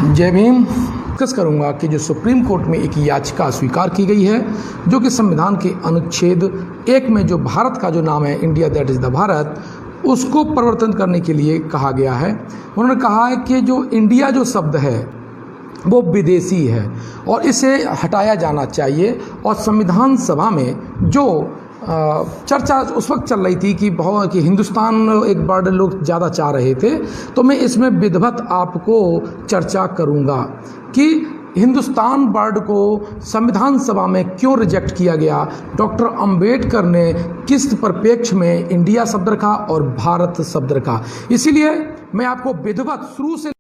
जय भीम। डिस्कस करूंगा कि जो सुप्रीम कोर्ट में एक याचिका स्वीकार की गई है जो कि संविधान के अनुच्छेद 1 में जो भारत का जो नाम है India that is the Bharat, उसको परिवर्तन करने के लिए कहा गया है। उन्होंने कहा है कि जो इंडिया जो शब्द है वो विदेशी है और इसे हटाया जाना चाहिए। और संविधान सभा में जो चर्चा उस वक्त चल रही थी कि हिंदुस्तान एक वर्ड लोग ज़्यादा चाह रहे थे, तो मैं इसमें विधिवत आपको चर्चा करूंगा कि हिंदुस्तान वर्ड को संविधान सभा में क्यों रिजेक्ट किया गया। डॉक्टर अंबेडकर ने किस परिप्रेक्ष्य में इंडिया शब्द रखा और भारत शब्द रखा। इसीलिए मैं आपको विधिवत शुरू से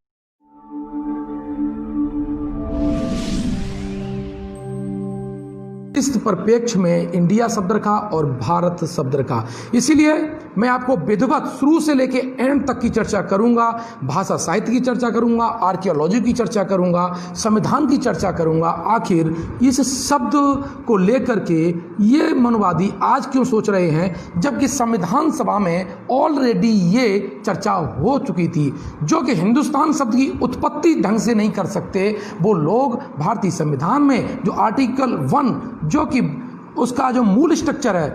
इस परिप्रेक्ष्य में इंडिया शब्द रखा और भारत शब्द रखा। इसीलिए मैं आपको विधिवत शुरू से लेके एंड तक की चर्चा करूंगा। भाषा साहित्य की चर्चा करूंगा, आर्कियोलॉजी की चर्चा करूंगा, संविधान की चर्चा करूंगा। आखिर इस शब्द को लेकर के ये मनवादी आज क्यों सोच रहे हैं, जबकि संविधान सभा में ऑलरेडी ये चर्चा हो चुकी थी। जो कि हिंदुस्तान शब्द की उत्पत्ति ढंग से नहीं कर सकते वो लोग भारतीय संविधान में जो आर्टिकल 1 जो कि उसका जो मूल स्ट्रक्चर है,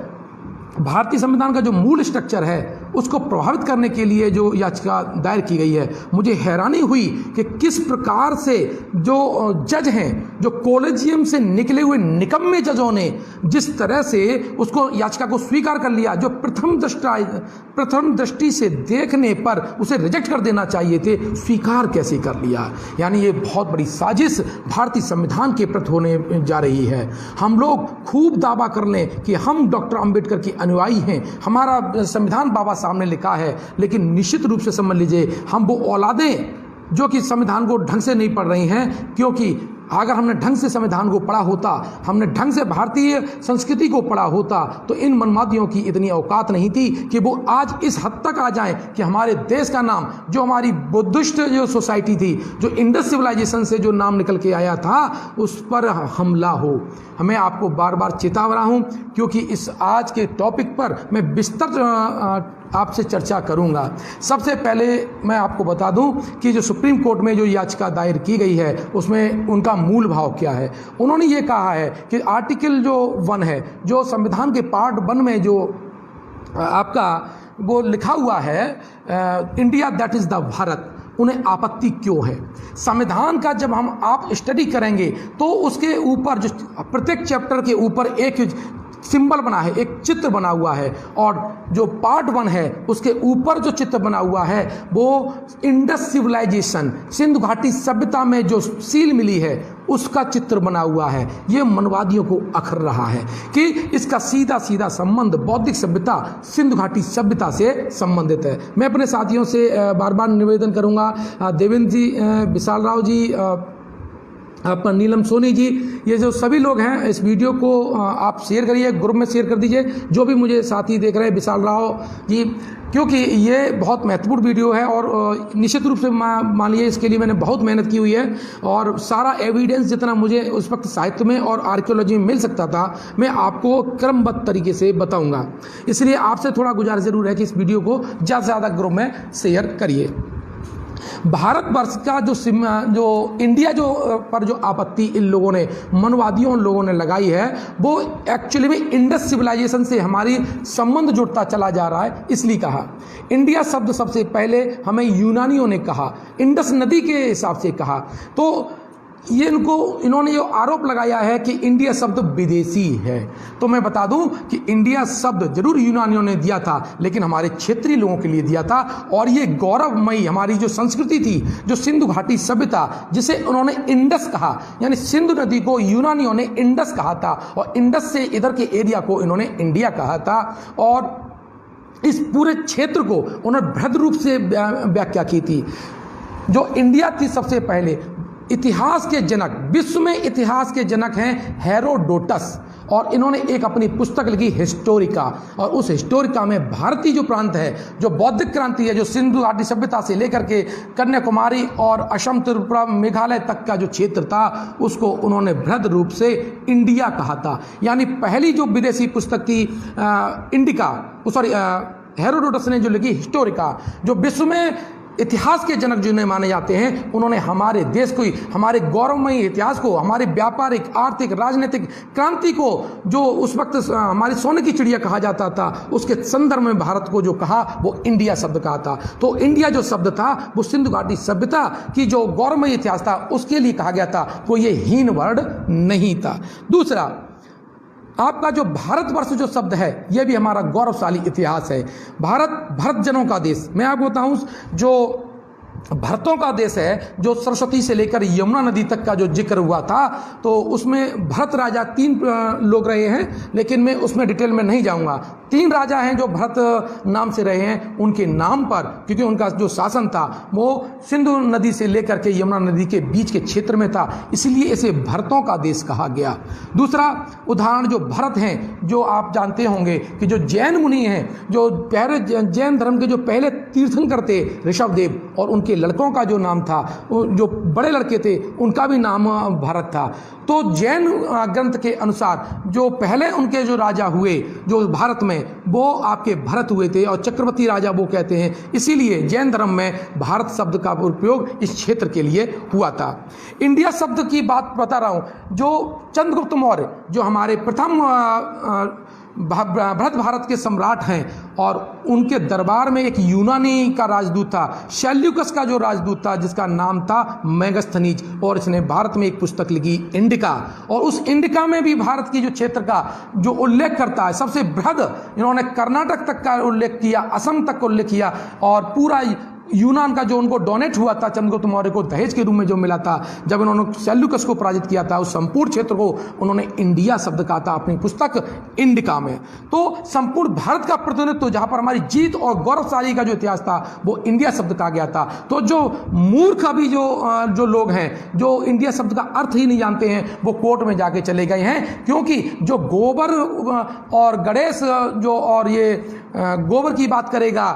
भारतीय संविधान का जो मूल स्ट्रक्चर है, उसको प्रभावित करने के लिए जो याचिका दायर की गई है। मुझे हैरानी हुई कि किस प्रकार से जो जज हैं, जो कॉलेजियम से निकले हुए निकम्मे जजों ने जिस तरह से उसको याचिका को स्वीकार कर लिया, जो प्रथम दृष्टि से देखने पर उसे रिजेक्ट कर देना चाहिए थे, स्वीकार कैसे कर लिया। यानी ये बहुत बड़ी साजिश भारतीय संविधान के प्रति होने जा रही है। हम लोग खूब दावा कर लें कि हम डॉक्टर अंबेडकर की अनुयायी हैं, हमारा संविधान बाबा सामने लिखा है, लेकिन निश्चित रूप से समझ लीजिए हम वो औलादें जो कि संविधान को ढंग से नहीं पढ़ रही हैं। क्योंकि अगर हमने ढंग से संविधान को पढ़ा होता, हमने ढंग से भारतीय संस्कृति को पढ़ा होता, तो इन मनमादियों की इतनी औकात नहीं थी कि वो आज इस हद तक आ जाएं कि हमारे देश का नाम, जो हमारी बुद्धिस्ट जो सोसाइटी थी, जो इंडस सिविलाइजेशन से जो नाम निकल के आया था, उस पर हमला हो। हमें आपको बार बार चेता रहा हूँ क्योंकि इस आज के टॉपिक पर मैं विस्तृत आपसे चर्चा करूंगा। सबसे पहले मैं आपको बता दूं कि जो सुप्रीम कोर्ट में जो याचिका दायर की गई है उसमें उनका मूल भाव क्या है। उन्होंने ये कहा है कि आर्टिकल जो 1 है, जो संविधान के पार्ट 1 में जो आपका वो लिखा हुआ है India that is the Bharat, उन्हें आपत्ति क्यों है। संविधान का जब हम आप स्टडी करेंगे तो उसके ऊपर जो प्रत्येक चैप्टर के ऊपर एक सिंबल बना है, एक चित्र बना हुआ है, और जो पार्ट 1 है उसके ऊपर जो चित्र बना हुआ है वो इंडस सिविलाइजेशन, सिंधु घाटी सभ्यता में जो सील मिली है उसका चित्र बना हुआ है। ये मनवादियों को अखर रहा है कि इसका सीधा सीधा संबंध बौद्धिक सभ्यता, सिंधु घाटी सभ्यता से संबंधित है। मैं अपने साथियों से बार बार निवेदन करूंगा, देवेंद्र जी, विशाल राव जी, आपका नीलम सोनी जी, ये जो सभी लोग हैं, इस वीडियो को आप शेयर करिए, ग्रुप में शेयर कर दीजिए। जो भी मुझे साथी देख रहे हैं, विशाल राव जी, क्योंकि ये बहुत महत्वपूर्ण वीडियो है और निश्चित रूप से मान लीजिए इसके लिए मैंने बहुत मेहनत की हुई है और सारा एविडेंस जितना मुझे उस वक्त साहित्य में और आर्कियोलॉजी में मिल सकता था मैं आपको क्रमबद्ध तरीके से बताऊंगा। इसलिए आपसे थोड़ा गुजारिश जरूर है कि इस वीडियो को ज़्यादा से ज़्यादा ग्रुप में शेयर करिए। भारतवर्ष का जो इंडिया जो पर जो आपत्ति इन लोगों ने, मनवादियों लोगों ने लगाई है, वो एक्चुअली में इंडस सिविलाइजेशन से हमारी संबंध जुड़ता चला जा रहा है। इसलिए कहा इंडिया शब्द सबसे पहले हमें यूनानियों ने कहा, इंडस नदी के हिसाब से कहा। तो ये इन्होंने जो आरोप लगाया है कि इंडिया शब्द विदेशी है, तो मैं बता दूं कि इंडिया शब्द जरूर यूनानियों ने दिया था, लेकिन हमारे क्षेत्रीय लोगों के लिए दिया था। और ये गौरवमयी हमारी जो संस्कृति थी, जो सिंधु घाटी सभ्यता, जिसे उन्होंने इंडस कहा, यानी सिंधु नदी को यूनानियों ने इंडस कहा था और इंडस से इधर के एरिया को इन्होंने इंडिया कहा था। और इस पूरे क्षेत्र को उन्होंने बृहद रूप से व्याख्या की थी। जो इंडिया थी सबसे पहले, इतिहास के जनक, विश्व में इतिहास के जनक हैं हेरोडोटस, और इन्होंने एक अपनी पुस्तक लिखी हिस्टोरिका, और उस हिस्टोरिका में भारतीय जो प्रांत है, जो बौद्धिक क्रांति है, जो सिंधु घाटी सभ्यता से लेकर के कन्याकुमारी और असम, त्रिपुरा, मेघालय तक का जो क्षेत्र था, उसको उन्होंने बृहद रूप से इंडिया कहा था। यानी पहली जो विदेशी पुस्तक थी हेरोडोटस ने जो लिखी हिस्टोरिका, जो विश्व में इतिहास के जनक जिन्हें माने जाते हैं, उन्होंने हमारे देश को, हमारे गौरवमयी इतिहास को, हमारे व्यापारिक, आर्थिक, राजनीतिक क्रांति को, जो उस वक्त हमारी सोने की चिड़िया कहा जाता था, उसके संदर्भ में भारत को जो कहा वो इंडिया शब्द कहा था। तो इंडिया जो शब्द था वो सिंधु घाटी सभ्यता की जो गौरवमयी इतिहास था उसके लिए कहा गया था, कोई ये हीन वर्ड नहीं था। दूसरा, आपका जो भारतवर्ष जो शब्द है यह भी हमारा गौरवशाली इतिहास है। भरत जनों का देश, मैं आपको बताऊं, जो भरतों का देश है, जो सरस्वती से लेकर यमुना नदी तक का जो जिक्र हुआ था, तो उसमें भरत राजा 3 लोग रहे हैं, लेकिन मैं उसमें डिटेल में नहीं जाऊंगा। 3 राजा हैं जो भरत नाम से रहे हैं, उनके नाम पर, क्योंकि उनका जो शासन था वो सिंधु नदी से लेकर के यमुना नदी के बीच के क्षेत्र में था, इसलिए इसे भरतों का देश कहा गया। दूसरा उदाहरण जो भरत हैं, जो आप जानते होंगे कि जो जैन मुनि हैं, जो पहले जैन धर्म के जो पहले तीर्थंकर थे ऋषभदेव, और उनके लड़कों का जो नाम था, जो बड़े लड़के थे उनका भी नाम भरत था। तो जैन ग्रंथ के अनुसार जो पहले उनके जो राजा हुए जो भारत में, वो आपके भरत हुए थे, और चक्रवर्ती राजा वो कहते हैं, इसीलिए जैन धर्म में भारत शब्द का उपयोग इस क्षेत्र के लिए हुआ था। इंडिया शब्द की बात बता रहा हूं, जो चंद्रगुप्त मौर्य जो हमारे प्रथम भरत भारत के सम्राट हैं, और उनके दरबार में एक यूनानी का राजदूत था, शैल्यूकस का जो राजदूत था, जिसका नाम था मेगास्थनीज, और इसने भारत में एक पुस्तक लिखी इंडिका, और उस इंडिका में भी भारत की जो क्षेत्र का जो उल्लेख करता है, सबसे बृहद इन्होंने कर्नाटक तक का उल्लेख किया, असम तक का उल्लेख किया, और पूरा यूनान का जो उनको डोनेट हुआ था चंद्रगुप्त मौर्य को दहेज के रूप में जो मिला था, जब इन्होंने सेल्यूकस को पराजित किया था, उस संपूर्ण क्षेत्र को उन्होंने इंडिया शब्द कहा था अपनी पुस्तक इंडिका में। तो संपूर्ण भारत का प्रतिनिधित्व, जहां पर हमारी जीत और गौरवशाली का जो इतिहास था वो इंडिया शब्द कहा गया था। तो जो मूर्ख अभी जो लोग हैं, जो इंडिया शब्द का अर्थ ही नहीं जानते हैं, वो कोर्ट में जाके चले गए हैं, क्योंकि जो गोबर और गणेश जो, और ये गोबर की बात करेगा,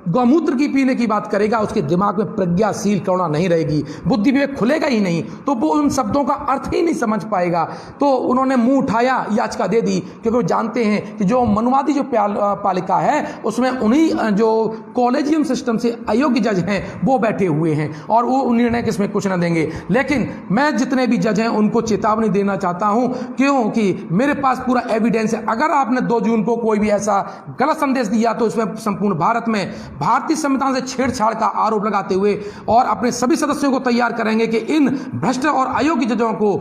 गौमूत्र की पीने की बात करेगा, उसके दिमाग में प्रज्ञाशील करुणा नहीं रहेगी, बुद्धि विवेक खुलेगा ही नहीं, तो वो उन शब्दों का अर्थ ही नहीं समझ पाएगा। तो उन्होंने मुंह उठाया, याचिका दे दी, क्योंकि वो जानते हैं कि जो मनुवादी जो पालिका है उसमें उन्हीं जो कॉलेजियम सिस्टम से अयोग्य जज हैं वो बैठे हुए हैं, और वो निर्णय किसमें कुछ न देंगे। लेकिन मैं जितने भी जज हैं उनको चेतावनी देना चाहता हूं, क्योंकि मेरे पास पूरा एविडेंस है। अगर आपने 2 जून को कोई भी ऐसा गलत संदेश दिया तो इसमें संपूर्ण भारत में भारतीय संविधान से छेड़छाड़ का आरोप लगाते हुए और अपने सभी सदस्यों को तैयार करेंगे कि इन भ्रष्ट और अयोग्य जजों को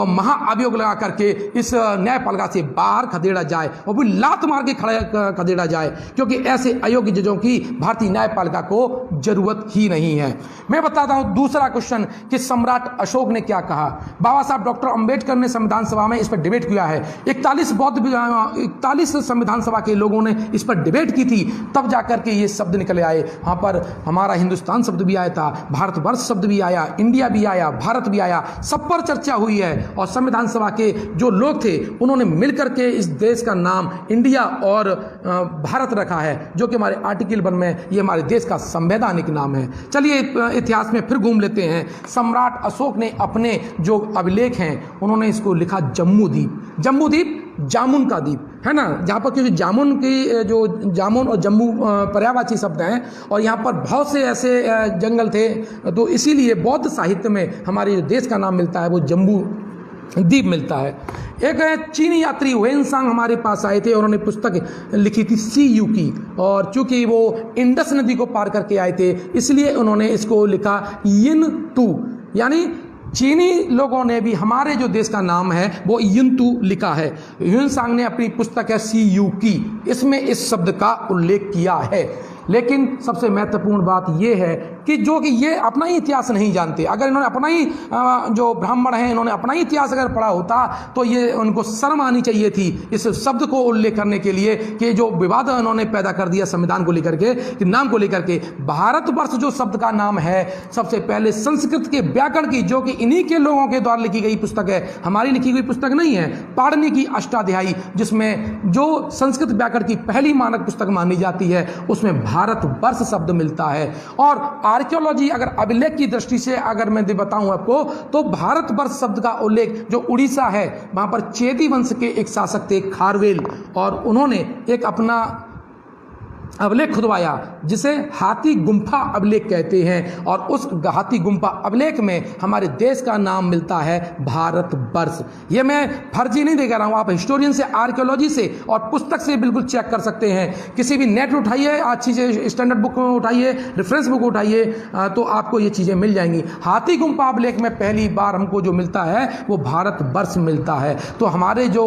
महाअभियोग लगा करके इस न्यायपालिका से बाहर खदेड़ा जाए, और भी लात मार के खदेड़ा जाए, क्योंकि ऐसे अयोग्य जजों की भारतीय न्यायपालिका को जरूरत ही नहीं है। मैं बताता हूं दूसरा क्वेश्चन कि सम्राट अशोक ने क्या कहा। बाबा साहब डॉक्टर अंबेडकर ने संविधान सभा में इस पर डिबेट किया है। 41 संविधान सभा के लोगों ने इस पर डिबेट की थी, तब जाकर के ये शब्द निकले आए। वहां पर हमारा हिंदुस्तान शब्द भी आया था, भारतवर्ष शब्द भी आया, इंडिया भी आया, भारत भी आया, सब पर चर्चा हुई है। और संविधान सभा के जो लोग थे उन्होंने मिलकर के इस देश का नाम इंडिया और भारत रखा है, जो कि हमारे आर्टिकल 1 में ये हमारे देश का संवैधानिक नाम है। चलिए इतिहास में फिर घूम लेते हैं। सम्राट अशोक ने अपने जो अभिलेख हैं उन्होंने इसको लिखा जम्मू द्वीप। जम्मू द्वीप जामुन का द्वीप है ना, जहाँ पर क्योंकि जामुन की जो जामुन और जम्मू पर्यायवाची शब्द हैं, और यहाँ पर बहुत से ऐसे जंगल थे, तो इसीलिए बौद्ध साहित्य में हमारे देश का नाम मिलता है वो जम्मू द्वीप मिलता है। एक चीनी यात्री वेनसांग हमारे पास आए थे, और उन्होंने पुस्तक लिखी थी सीयू की, और चूंकि वो इंडस नदी को पार करके आए थे इसलिए उन्होंने इसको लिखा यिन टू, यानी चीनी लोगों ने भी हमारे जो देश का नाम है वो यिंतु लिखा है। वेनसांग ने अपनी पुस्तक है सीयू की, इसमें इस शब्द का उल्लेख किया है। लेकिन सबसे महत्वपूर्ण बात यह है कि जो कि ये अपना ही इतिहास नहीं जानते। अगर इन्होंने अपना ही जो ब्राह्मण हैं इन्होंने अपना ही इतिहास अगर पढ़ा होता तो ये उनको शर्म आनी चाहिए थी इस शब्द को उल्लेख करने के लिए, कि जो विवाद इन्होंने पैदा कर दिया संविधान को लेकर के, कि नाम को लेकर के। भारतवर्ष जो शब्द का नाम है सबसे पहले संस्कृत के व्याकरण की, जो कि इन्हीं के लोगों के द्वारा लिखी गई पुस्तक है, हमारी लिखी हुई पुस्तक नहीं है, पाणिनि की अष्टाध्यायी, जिसमें जो संस्कृत व्याकरण की पहली मानक पुस्तक मानी जाती है, उसमें भारतवर्ष शब्द मिलता है। और आर्कियोलॉजी अगर अभिलेख की दृष्टि से अगर मैं बताऊं आपको, तो भारतवर्ष शब्द का उल्लेख जो उड़ीसा है वहां पर चेदी वंश के एक शासक थे खारवेल, और उन्होंने एक अपना अभिलेख खुदवाया जिसे हाथी गुम्फा अभिलेख कहते हैं, और उस हाथी गुम्फा अभिलेख में हमारे देश का नाम मिलता है भारत वर्ष। ये मैं फर्जी नहीं दे रहा हूँ, आप हिस्टोरियन से, आर्कियोलॉजी से और पुस्तक से बिल्कुल चेक कर सकते हैं। किसी भी नेट उठाइए, अच्छी से स्टैंडर्ड बुक उठाइए, रेफरेंस बुक उठाइए, तो आपको ये चीज़ें मिल जाएंगी। हाथी गुम्फा अभिलेख में पहली बार हमको जो मिलता है वो भारत वर्ष मिलता है। तो हमारे जो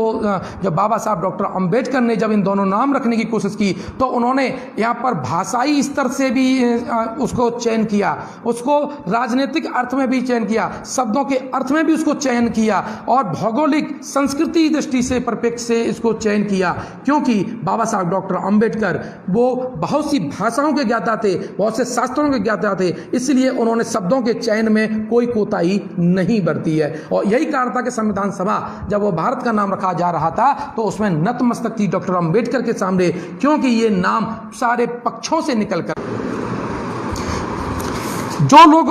बाबा साहब डॉक्टर अम्बेडकर ने जब इन दोनों नाम रखने की कोशिश की तो उन्होंने यहाँ पर भाषाई स्तर से भी उसको चयन किया, उसको राजनीतिक अर्थ में भी चयन किया, शब्दों के अर्थ में भी उसको चयन किया, और भौगोलिक संस्कृति दृष्टि से परिप्रेक्ष्य से इसको चयन किया। क्योंकि बाबा साहब डॉक्टर अम्बेडकर वो बहुत सी भाषाओं के ज्ञाता थे, बहुत से शास्त्रों के ज्ञाता थे, इसलिए उन्होंने शब्दों के चयन में कोई कोताही नहीं बरती है। और यही कारण था कि संविधान सभा जब वो भारत का नाम रखा जा रहा था तो उसमें नतमस्तक थी डॉक्टर अम्बेडकर के सामने, क्योंकि ये नाम सारे पक्षों से निकलकर,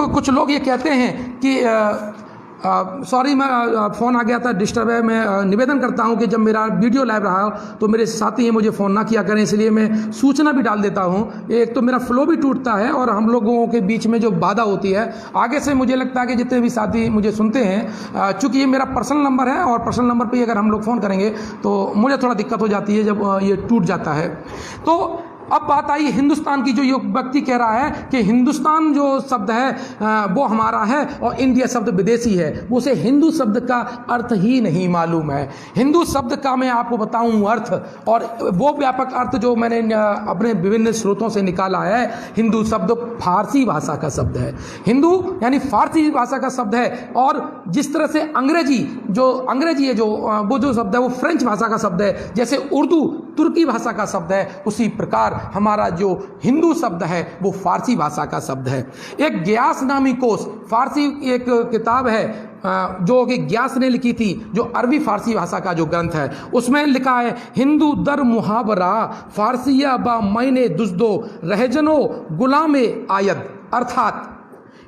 कुछ लोग ये कहते हैं कि सॉरी, मैं फ़ोन आ गया था, डिस्टर्ब है। मैं निवेदन करता हूं कि जब मेरा वीडियो लाइव रहा हो तो मेरे साथी हैं मुझे फ़ोन ना किया करें, इसलिए मैं सूचना भी डाल देता हूं। एक तो मेरा फ्लो भी टूटता है और हम लोगों के बीच में जो बाधा होती है, आगे से मुझे लगता है कि जितने भी साथी मुझे सुनते हैं, चूँकि ये मेरा पर्सनल नंबर है और पर्सनल नंबर पर अगर हम लोग फ़ोन करेंगे तो मुझे थोड़ा दिक्कत हो जाती है जब ये टूट जाता है। तो अब बात आई हिंदुस्तान की, जो ये व्यक्ति कह रहा है कि हिंदुस्तान जो शब्द है वो हमारा है और इंडिया शब्द विदेशी है, उसे हिंदू शब्द का अर्थ ही नहीं मालूम है। हिंदू शब्द का मैं आपको बताऊं अर्थ, और वो व्यापक अर्थ जो मैंने अपने विभिन्न स्रोतों से निकाला है। हिंदू शब्द फारसी भाषा का शब्द है, हिंदू यानी फारसी भाषा का शब्द है। और जिस तरह से अंग्रेजी है जो वो जो शब्द है वो फ्रेंच भाषा का शब्द है, जैसे उर्दू तुर्की भाषा का शब्द है, उसी प्रकार हमारा जो हिंदू शब्द है वो फारसी भाषा का शब्द है। एक ग्यास नामी कोश, फारसी एक किताब है जो कि ग्यास ने लिखी थी, जो अरबी फारसी भाषा का जो ग्रंथ है, उसमें लिखा है हिंदू दर मुहावरा फारसिया बा मैने दुजदो रहजनो गुलामे आयद। अर्थात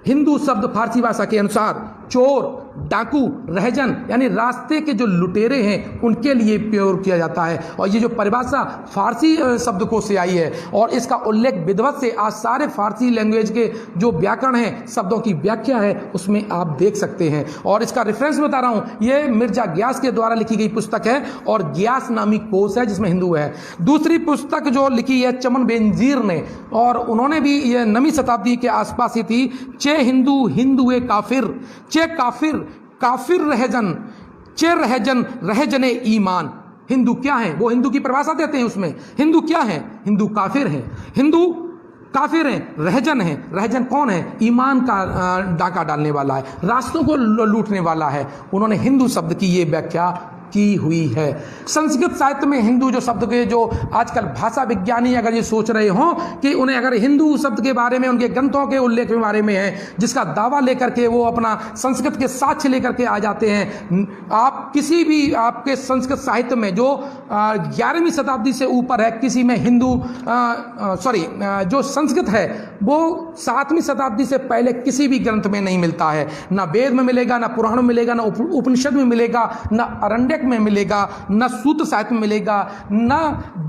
हिंदू शब्द फारसी भाषा के अनुसार चोर, डाकू, रहजन यानी रास्ते के जो लुटेरे हैं उनके लिए प्रयोग किया जाता है। और ये जो परिभाषा फारसी शब्दकोश से आई है और इसका उल्लेख विधिवत से आज सारे फारसी लैंग्वेज के जो व्याकरण है, शब्दों की व्याख्या है, उसमें आप देख सकते हैं। और इसका रेफरेंस बता रहा हूँ, ये मिर्जा ग्यास के द्वारा लिखी गई पुस्तक है और ग्यास नामी कोश है जिसमें हिंदू है। दूसरी पुस्तक जो लिखी है चमन बेनजीर ने, और उन्होंने भी ये 9वीं शताब्दी के आसपास ही थी। चे हिंदू हिंदुए काफिर, चे काफिर काफिर रहजन, चे रहजन रहजने ईमान। हिंदू क्या है वो हिंदू की परिभाषा देते हैं उसमें। हिंदू क्या है? हिंदू काफिर हैं, हिंदू काफिर हैं, रहजन है। रहजन कौन है? ईमान का डाका डालने वाला है, रास्तों को लूटने वाला है। उन्होंने हिंदू शब्द की ये व्याख्या की हुई है। संस्कृत साहित्य में हिंदू जो शब्द के, जो आजकल भाषा विज्ञानी अगर ये सोच रहे हो कि उन्हें अगर हिंदू शब्द के बारे में, उनके ग्रंथों के उल्लेख के बारे में है जिसका दावा लेकर के वो अपना संस्कृत के साक्ष्य लेकर के आ जाते हैं। आप किसी भी आपके संस्कृत साहित्य में जो 11वीं शताब्दी से ऊपर है, किसी में हिंदू जो संस्कृत है वो 7वीं शताब्दी से पहले किसी भी ग्रंथ में नहीं मिलता है। ना वेद में मिलेगा, ना पुराण में मिलेगा, ना उपनिषद में मिलेगा, ना अरण्यक में मिलेगा, न सूत्र साहित्य में मिलेगा, न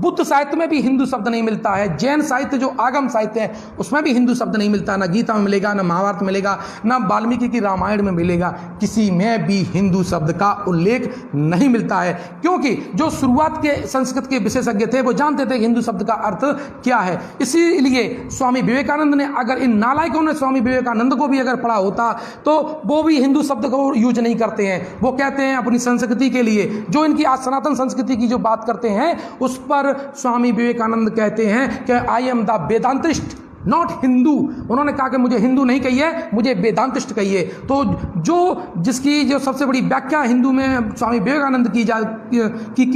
बुद्ध साहित्य में भी हिंदू शब्द नहीं मिलता है। जैन साहित्य जो आगम साहित्य है उसमें भी हिंदू शब्द नहीं मिलता, न गीता में मिलेगा, न महाभारत में मिलेगा, न वाल्मीकि की रामायण में मिलेगा। किसी में भी हिंदू शब्द का उल्लेख नहीं मिलता है, क्योंकि जो शुरुआत के संस्कृत के विशेषज्ञ थे वो जानते थे कि हिंदू शब्द का अर्थ क्या है। इसीलिए स्वामी विवेकानंद ने, अगर इन नालायकों ने स्वामी विवेकानंद को भी अगर पढ़ा होता तो वो भी हिंदू शब्द को यूज नहीं करते हैं। वो कहते हैं अपनी संस्कृति के लिए, जो इनकी आज सनातन संस्कृति की जो बात करते हैं उस पर स्वामी विवेकानंद कहते हैं कि I am the Vedantist not Hindu. उन्होंने कहा कि मुझे हिंदू नहीं कहिए, मुझे वेदांतिस्ट कहिए। तो जिसकी जो सबसे बड़ी व्याख्या हिंदू में स्वामी विवेकानंद की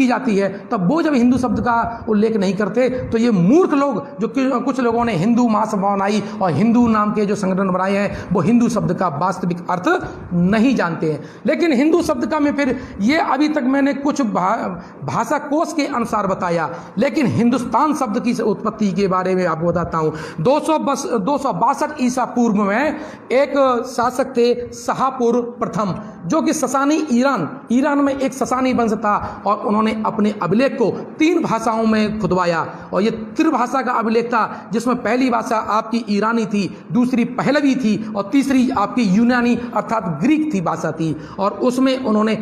जाती है, तब वो जब हिंदू शब्द का उल्लेख नहीं करते तो ये मूर्ख लोग, जो कुछ लोगों ने हिंदू महासभा बनाई और हिंदू नाम के जो संगठन बनाए हैं, वो हिंदू शब्द का वास्तविक अर्थ नहीं जानते हैं। लेकिन हिंदू शब्द का मैं फिर ये अभी तक मैंने कुछ भाषा कोश के अनुसार बताया, लेकिन हिंदुस्तान शब्द की उत्पत्ति के बारे में आपको बताता हूँ। 262 ईसा पूर्व में एक शासक थे शाहपुर प्रथम, जो कि ससानी ईरान में एक ससानी वंश था, और उन्होंने अपने अभिलेख को 3 भाषाओं में खुदवाया, और ये त्रिभाषा का अभिलेख था, जिसमें पहली भाषा आपकी ईरानी थी, दूसरी पहलवी थी, और तीसरी आपकी यूनानी अर्थात ग्रीक थी भाषा थी। और उसमें उन्होंने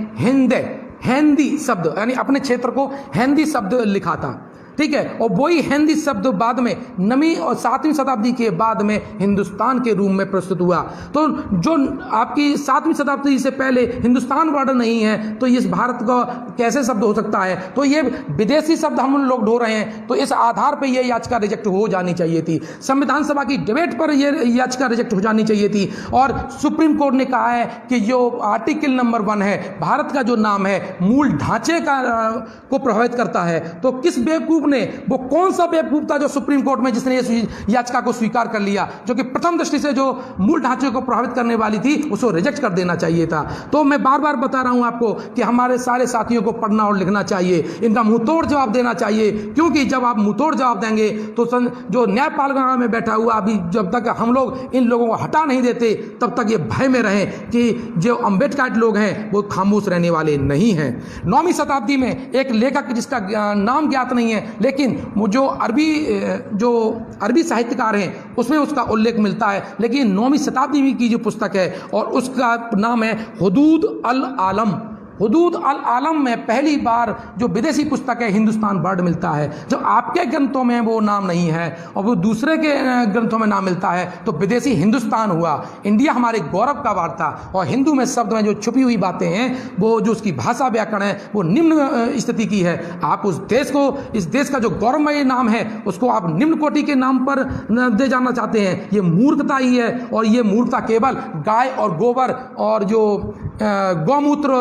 हिंदी शब्द यानी अपने क्षेत्र को हिंदी शब्द लिखा था, ठीक है। और वही हिंदी शब्द बाद में 9वीं और 7वीं शताब्दी के बाद में हिंदुस्तान के रूप में प्रस्तुत हुआ। तो जो आपकी 7वीं शताब्दी से पहले हिंदुस्तान वर्ड नहीं है, तो इस भारत का कैसे शब्द हो सकता है? तो ये विदेशी शब्द हम लोग ढो रहे हैं, तो इस आधार पर यह याचिका रिजेक्ट हो जानी चाहिए थी। संविधान सभा की डिबेट पर यह याचिका रिजेक्ट हो जानी चाहिए थी। और सुप्रीम कोर्ट ने कहा है कि जो आर्टिकल नंबर 1 है, भारत का जो नाम है मूल ढांचे को प्रभावित करता है। तो किस बेवकूफ ने, वो कौन सा बेवकूफ था जो सुप्रीम कोर्ट में जिसने इस याचिका को स्वीकार कर लिया, जो कि प्रथम दृष्टि से जो मूल ढांचे को प्रभावित करने वाली थी, उसको रिजेक्ट कर देना चाहिए था। तो मैं बार बार बता रहा हूं आपको कि हमारे सारे साथियों को पढ़ना और लिखना चाहिए, इनका मुंहतोड़ जवाब देना चाहिए, क्योंकि जब आप मुंहतोड़ जवाब देंगे तो जो न्यायपालिका में बैठा हुआ अभी जब तक हम लोग इन लोगों को हटा नहीं देते, तब तक ये भय में रहें कि जो अम्बेडकर लोग हैं वो खामोश रहने वाले नहीं हैं। 9वीं शताब्दी में एक लेखक जिसका नाम ज्ञात नहीं है, लेकिन वो जो अरबी साहित्यकार हैं उसमें उसका उल्लेख मिलता है, लेकिन 9वीं शताब्दी की जो पुस्तक है और उसका नाम है हुदूद अल आलम। हुदूद अल आलम में पहली बार जो विदेशी पुस्तक है हिंदुस्तान वर्ड मिलता है। जो आपके ग्रंथों में वो नाम नहीं है और वो दूसरे के ग्रंथों में नाम मिलता है, तो विदेशी हिंदुस्तान हुआ। इंडिया हमारे गौरव का वार था, और हिंदू में शब्द में जो छुपी हुई बातें हैं, वो जो उसकी भाषा व्याकरण है, वो निम्न स्थिति की है। आप उस देश को, इस देश का जो गौरवमय नाम है, उसको आप निम्न कोटि के नाम पर दे जाना चाहते हैं। ये मूर्खता ही है, और ये मूर्खता केवल गाय और गोबर और जो गौमूत्र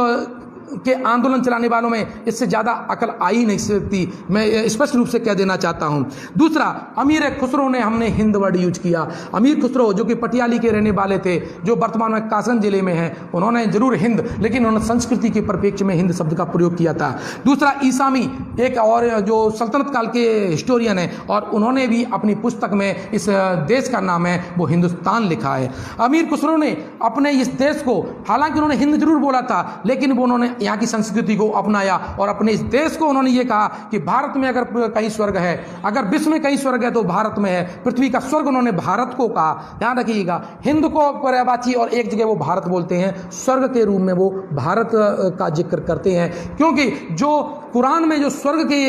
के आंदोलन चलाने वालों में इससे ज़्यादा अकल आ ही नहीं सकती, मैं स्पष्ट रूप से कह देना चाहता हूं। दूसरा, अमीर खुसरो ने हमने हिंद वर्ड यूज किया। अमीर खुसरो जो कि पटियाली के रहने वाले थे, जो वर्तमान में कासगंज जिले में हैं, उन्होंने जरूर हिंद, लेकिन उन्होंने संस्कृति के परिप्रेक्ष्य में हिंद शब्द का प्रयोग किया था। दूसरा, ईसामी एक और जो सल्तनत काल के हिस्टोरियन है, और उन्होंने भी अपनी पुस्तक में इस देश का नाम है वो हिंदुस्तान लिखा है। अमीर खुसरो ने अपने इस देश को, हालांकि उन्होंने हिंद जरूर बोला था, लेकिन वो उन्होंने यहाँ की संस्कृति को अपनाया, और अपने इस देश को उन्होंने ये कहा कि भारत में अगर कहीं स्वर्ग है, अगर विश्व में कहीं स्वर्ग है तो भारत में है। पृथ्वी का स्वर्ग उन्होंने भारत को कहा। ध्यान रखिएगा, हिंद को पर्यायवाची और एक जगह वो भारत बोलते हैं, स्वर्ग के रूप में वो भारत का जिक्र करते हैं, क्योंकि जो कुरान में जो स्वर्ग के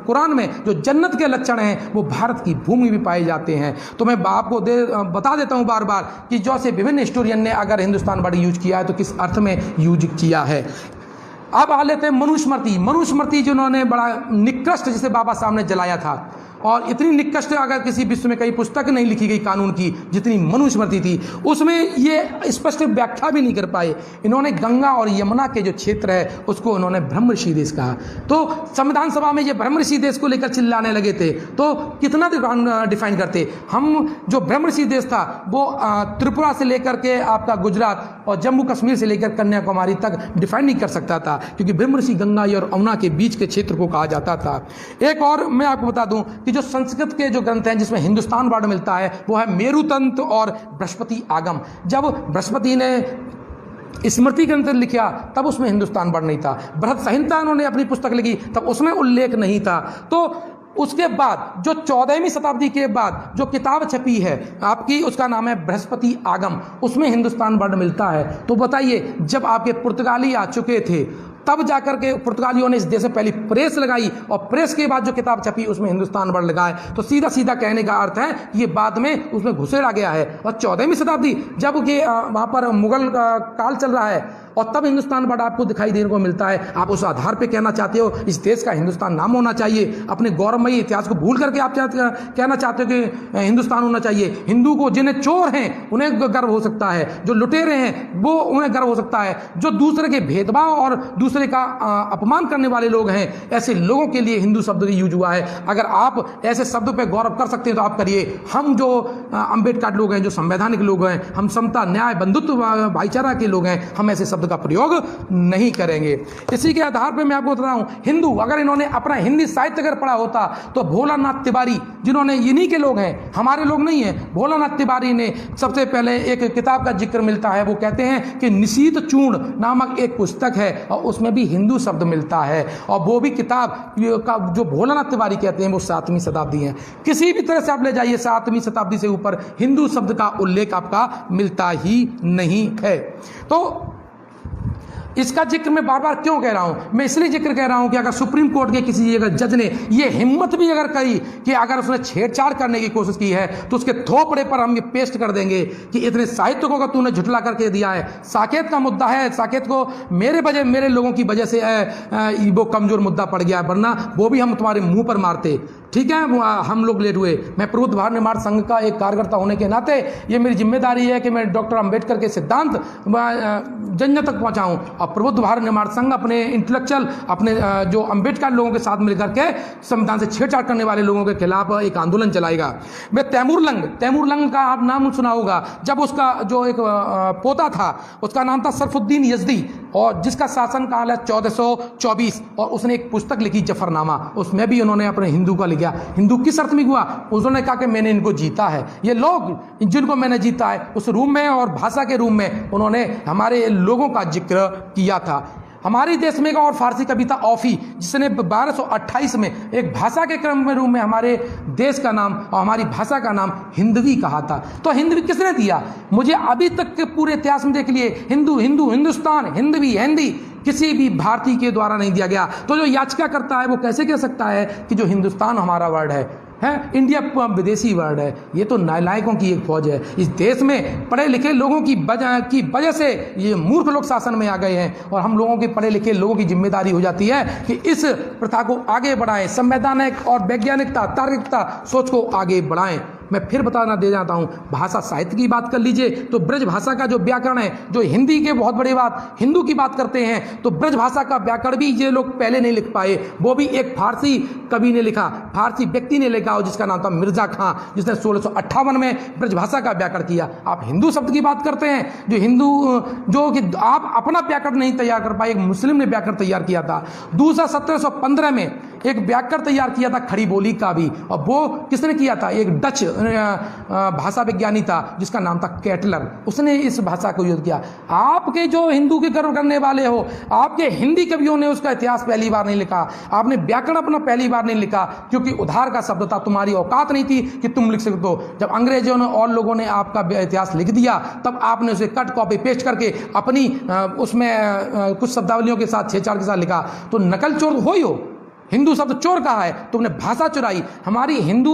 कुरान में जो जन्नत के लक्षण हैं वो भारत की भूमि भी पाए जाते हैं। तो मैं आपको बता देता हूं बार बार कि जैसे विभिन्न हिस्टोरियन ने अगर हिंदुस्तान वर्ड यूज किया है तो किस अर्थ में यूज किया है। अब आ लेते हैं मनुस्मृति जिन्होंने बड़ा निकृष्ट, जिसे बाबा साहब ने जलाया था, और इतनी निकृष्ट अगर किसी विश्व में कई पुस्तक नहीं लिखी गई कानून की जितनी मनुस्मृति थी। उसमें ये स्पष्ट व्याख्या भी नहीं कर पाए। इन्होंने गंगा और यमुना के जो क्षेत्र है उसको उन्होंने ब्रह्म ऋषि देश कहा। तो संविधान सभा में ये ब्रह्म ऋषि देश को लेकर चिल्लाने लगे थे, तो कितना डिफाइन करते हम। जो ब्रह्म ऋषि देश था वो त्रिपुरा से लेकर के आपका गुजरात और जम्मू कश्मीर से लेकर कन्याकुमारी तक डिफाइन नहीं कर सकता था, क्योंकि ब्रह्म ऋषि गंगा और यमुना के बीच के क्षेत्र को कहा जाता था। एक और मैं आपको बता दूं कि जो संस्कृत के जो ग्रंथ हैं जिसमें हिंदुस्तान वर्ड मिलता है वो है मेरुतंत्र और बृहस्पति आगम। जब बृहस्पति ने स्मृति ग्रंथ लिखा तब उसमें हिंदुस्तान वर्ड नहीं था। बृहत संहिता उन्होंने अपनी पुस्तक लिखी तब उसमें उल्लेख नहीं था। तो उसके बाद जो 14वीं शताब्दी के बाद जो किताब छपी है आपकी, उसका नाम है बृहस्पति आगम, उसमें हिंदुस्तान वर्ड मिलता है। तो बताइए, जब आपके पुर्तगाली आ चुके थे तब जाकर के पुर्तगालियों ने इस देश में पहली प्रेस लगाई, और प्रेस के बाद जो किताब छपी उसमें हिंदुस्तान वर्ड लगा है। तो सीधा सीधा कहने का अर्थ है कि ये बाद में उसमें घुसेड़ा गया है। और 14वीं शताब्दी जब कि वहाँ पर मुगल काल चल रहा है और तब हिंदुस्तान वर्ड आपको दिखाई देने को मिलता है। आप उस आधार पे कहना चाहते हो इस देश का हिंदुस्तान नाम होना चाहिए। अपने गौरवमयी इतिहास को भूल करके आप कहना चाहते हो कि हिंदुस्तान होना चाहिए। हिंदू को जिन्हें चोर हैं उन्हें गर्व हो सकता है, जो लुटेरे हैं वो उन्हें गर्व हो सकता है, जो दूसरे के भेदभाव और दूसरे दूसरे का अपमान करने वाले लोग हैं, ऐसे लोगों के लिए हिंदू शब्द यूज हुआ है। अगर आप ऐसे शब्द पे गौरव कर सकते हैं तो आप करिए। हम जो अम्बेडकर लोग हैं, जो संवैधानिक लोग हैं, हम समता, न्याय, बंधुत्व, भाईचारा के लोग हैं, हम ऐसे शब्द का प्रयोग नहीं करेंगे। इसी के आधार पर मैं आपको बता रहा हूं, हिंदू, अगर इन्होंने अपना हिंदी साहित्य अगर पढ़ा होता तो भोलानाथ तिवारी, जिन्होंने इन्हीं के लोग हैं, हमारे लोग नहीं हैं, भोलानाथ तिवारी ने सबसे पहले एक किताब का जिक्र मिलता है। वो कहते हैं कि निशीत चूर्ण नामक एक पुस्तक है और उसमें भी हिंदू शब्द मिलता है, और वो भी किताब का जो भोलानाथ तिवारी कहते हैं वो 7वीं शताब्दी है। किसी भी तरह से आप ले जाइए, 7वीं शताब्दी से ऊपर हिंदू शब्द का उल्लेख आपका मिलता ही नहीं है। तो इसका जिक्र मैं बार बार क्यों कह रहा हूं? मैं इसलिए जिक्र कह रहा हूं कि अगर सुप्रीम कोर्ट के किसी अगर जज ने ये हिम्मत भी अगर करी कि अगर उसने छेड़छाड़ करने की कोशिश की है तो उसके थोपड़े पर हम ये पेस्ट कर देंगे कि इतने साहित्य को तूने झुठला करके दिया है। साकेत का मुद्दा है, साकेत को मेरे लोगों की वजह से वो कमजोर मुद्दा पड़ गया, वरना वो भी हम तुम्हारे मुंह पर मारते। ठीक है, हम लोग लेट हुए। मैं प्रबुद्ध भारत निर्माण संघ का एक कार्यकर्ता होने के नाते ये मेरी जिम्मेदारी है कि मैं डॉक्टर अंबेडकर के सिद्धांत जन जन तक पहुंचाऊं, और प्रबुद्ध भारत निर्माण संघ अपने इंटेलेक्चुअल, अपने जो अंबेडकर लोगों के साथ मिलकर के संविधान से छेड़छाड़ करने वाले लोगों के खिलाफ एक आंदोलन चलाएगा। मैं तैमूर लंग का आप नाम सुना होगा। जब उसका जो एक पोता था, उसका नाम था सरफुद्दीन यजदी, और जिसका शासन काल है 1424, और उसने एक पुस्तक लिखी जफरनामा, उसमें भी उन्होंने अपने हिंदू का लिखा। हिंदू किस अर्थ में हुआ? उन्होंने कहा कि मैंने इनको जीता है, ये लोग जिनको मैंने जीता है, उस रूम में और भाषा के रूम में उन्होंने हमारे लोगों का जिक्र किया था। हमारे देश में एक और फारसी कविता औफी, जिसने 1228 में एक भाषा के क्रम में रूप में हमारे देश का नाम और हमारी भाषा का नाम हिंदवी कहा था। तो हिंदवी किसने दिया? मुझे अभी तक के पूरे इतिहास में देख लिए, हिंदुस्तान, हिंदवी, हिंदी किसी भी भारतीय के द्वारा नहीं दिया गया। तो जो याचिका करता है वो कैसे कह सकता है कि जो हिंदुस्तान हमारा वर्ड है इंडिया विदेशी वर्ड है? ये तो नालायकों की एक फौज है। इस देश में पढ़े लिखे लोगों की वजह से ये मूर्ख लोग शासन में आ गए हैं, और हम लोगों के पढ़े लिखे लोगों की जिम्मेदारी हो जाती है कि इस प्रथा को आगे बढ़ाएं, संवैधानिक और वैज्ञानिकता, तार्किकता सोच को आगे बढ़ाएं। मैं फिर बताना दे जाता हूं, भाषा साहित्य की बात कर लीजिए तो ब्रज भाषा का जो व्याकरण है, जो हिंदी के बहुत बड़ी बात हिंदू की बात करते हैं, तो ब्रज भाषा का व्याकरण भी ये लोग पहले नहीं लिख पाए। वो भी एक फारसी कवि ने लिखा, फारसी व्यक्ति ने लिखा, जिसका नाम था मिर्जा खां, जिसने 1658 में ब्रज भाषा का व्याकरण किया। आप हिंदू शब्द की बात करते हैं, जो हिंदू जो कि आप अपना व्याकरण नहीं तैयार कर पाए, एक मुस्लिम ने व्याकरण तैयार किया था। दूसरा 1715 में एक व्याकरण तैयार किया था खड़ी बोली का भी, और वो किसने किया था? एक डच भाषा विज्ञानी था जिसका नाम था केटलर, उसने इस भाषा को यूज किया। आपके जो हिंदू के गर्व करने वाले हो, आपके हिंदी कवियों ने उसका इतिहास पहली बार नहीं लिखा, आपने व्याकरण अपना पहली बार नहीं लिखा, क्योंकि उधार का शब्द था, तुम्हारी औकात नहीं थी कि तुम लिख सकते हो। जब अंग्रेजों ने और लोगों ने आपका इतिहास लिख दिया, तब आपने उसे कट कॉपी पेस्ट करके अपनी उसमें कुछ शब्दावलियों के साथ छेड़छाड़ के साथ लिखा। तो नकल चोर हो ही हो, हिंदू शब्द चोर कहा है, तुमने भाषा चुराई। हमारी हिंदू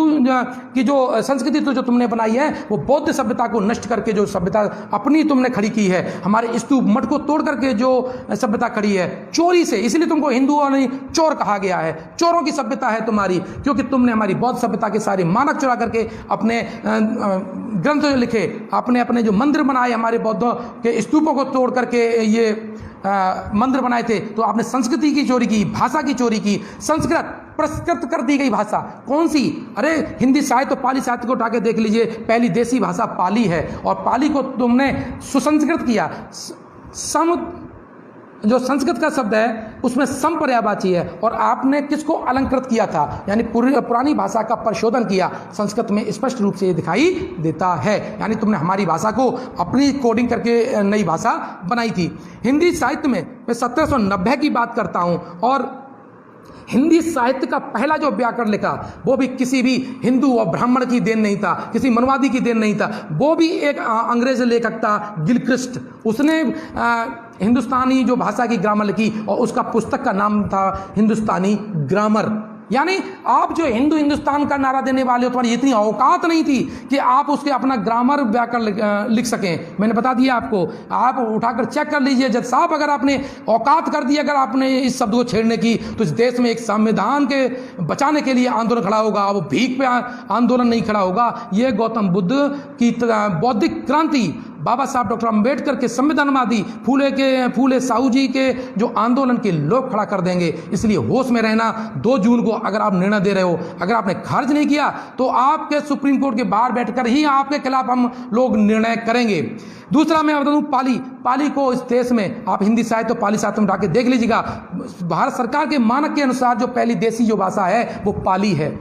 की जो संस्कृति तो जो तुमने बनाई है, वो बौद्ध सभ्यता को नष्ट करके जो सभ्यता अपनी तुमने खड़ी की है, हमारे स्तूप मठ को तोड़ करके जो सभ्यता खड़ी है चोरी से, इसलिए तुमको हिंदू और नहीं चोर कहा गया है। चोरों की सभ्यता है तुम्हारी, क्योंकि तुमने हमारी बौद्ध सभ्यता के सारे मानक चुरा करके अपने ग्रंथ लिखे, अपने जो मंदिर बनाए, हमारे बौद्धों के स्तूपों को तोड़ करके ये मंदिर बनाए थे। तो आपने संस्कृति की चोरी की, भाषा की चोरी की, संस्कृत प्रस्कृत कर दी गई भाषा। कौन सी? अरे हिंदी साहित्य तो पाली साहित्य को उठा के देख लीजिए, पहली देसी भाषा पाली है, और पाली को तुमने सुसंस्कृत किया। जो संस्कृत का शब्द है उसमें सम पर्यायवाची है, और आपने किसको अलंकृत किया था? यानी पुरानी भाषा का परिशोधन किया। संस्कृत में स्पष्ट रूप से ये दिखाई देता है, यानी तुमने हमारी भाषा को अपनी कोडिंग करके नई भाषा बनाई थी। हिंदी साहित्य में मैं 1790 की बात करता हूं, और हिंदी साहित्य का पहला जो व्याकरण लिखा वो भी किसी भी हिंदू और ब्राह्मण की देन नहीं था, किसी मनवादी की देन नहीं था, वो भी एक अंग्रेज लेखक था गिलक्रिस्ट। उसने हिंदुस्तानी जो भाषा की ग्रामर लिखी, और उसका पुस्तक का नाम था हिंदुस्तानी ग्रामर। यानी आप जो हिंदुस्तान का नारा देने वाले हो, तुम्हारी इतनी औकात नहीं थी कि आप उसके अपना ग्रामर व्याकरण लिख सकें। मैंने बता दिया आपको, आप उठाकर चेक कर लीजिए जज साहब, अगर आपने औकात कर दी, अगर आपने इस शब्द को छेड़ने की, तो इस देश में एक संविधान के बचाने के लिए आंदोलन खड़ा होगा, वो भीख पे आंदोलन नहीं खड़ा होगा। ये गौतम बुद्ध की बौद्धिक क्रांति बाबा साहब डॉक्टर अंबेडकर के संविधानवादी, फूले साहू जी के जो आंदोलन के लोग खड़ा कर देंगे। इसलिए होश में रहना। 2 जून को अगर आप निर्णय दे रहे हो, अगर आपने खारिज नहीं किया तो आपके सुप्रीम कोर्ट के बाहर बैठकर ही आपके खिलाफ हम लोग निर्णय करेंगे। दूसरा मैं बता दूं, पाली को इस देश में आप हिंदी साहित्य तो पाली साहित्य में उठा के देख लीजिएगा। भारत सरकार के मानक के अनुसार जो पहली देसी जो भाषा है वो पाली है।